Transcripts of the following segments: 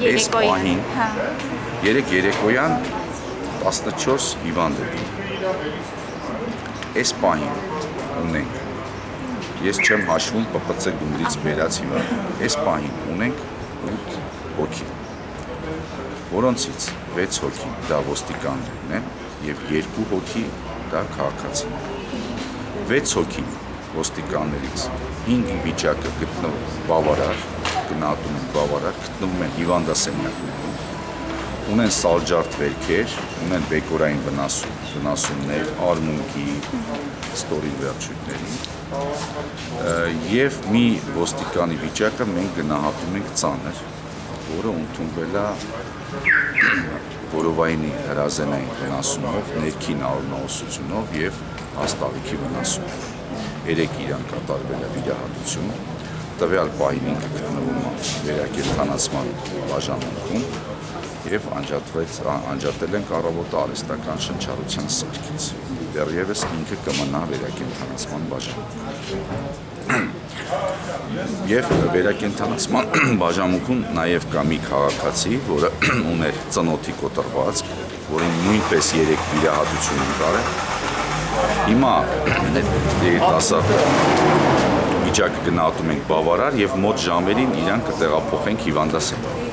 Այս պահին, երեք երեկոյան 14 հիվանդ է դիմում։ Այս պահին ունենք, ես չեմ հաշվում ՊՊՑ գումրից բերած հիվանդ, այս պահին ունենք 8 հոգի, որոնցից 6 հոգի դա ոստիկաններն են և 2 հոգի դա քաղաքացիներ։ 6 հոգի ոստիկաններից 5-ի վիճակը բավարար, գնահատում են բավարար, գտնվում են հիվանդասենյակներում, ունեն սալջարդ վերքեր, ունեն բեկորային վնասումներ, արմունկի, ստորին վերջույթների և մի ոստիկանի վիճակը մենք գնահատում ենք ծանր, որը ընդունվել է որովայնի հրազենային վնասումով, ներքին արյունահոսությունով և հաստավիքի վնասումով։ 3 իրան կատարվել է վիրահատություն, տվյալ պահին ինքը գտնվում է վերակենդանացման բաժանմունքում և անջատել ենք առավոտը արհեստական շնչառության սարքից։ Դեռևս ինքը կմնա վերակենդանացման բաժանմունքում։ Եվ վերակենդանացման բաժանմունքում նաև կա մի քաղաքացի, որը ուներ ծնոտի կոտրվածք, որին նույնպես 3 վիրահատություն ընկավ է։ Հիմա երիտասարդ վիճակը գնահատում ենք բավարար և մոտ ժամերին իրան կտեղափոխենք հիվանդասենյակ։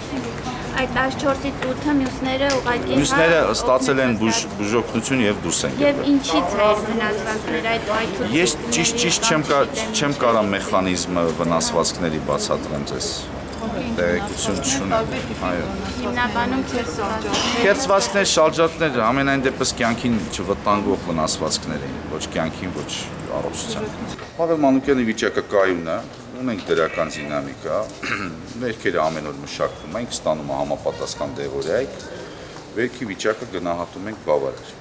Այդ 14-ից 8-ը մյուսները ուղղակի Մյուսները ստացել են բուժօգնություն և դուրս են եկել։ Եվ ինչից է վնասվածքները այդ Ես ճիշտ չեմ կարող մեխանիզմը վնասվածքների բացատրեմ ձեզ։ Տեղեկություն չունեմ։ Հիմնականում Քերծվածքներ, շալջարդներ ամենայն դեպս կյանքին չվտանգող վնասվածքներ են, ոչ կյանքին, ոչ առողջության։ Պավել Մանուկյանի վիճակը կայուն է, ունենք դրական դինամիկա, վերքերը ամեն օր մշակվում ենք, ստանում է համապատասխան դեղորայք, վերքի վիճակը գնահատում ենք բավարար։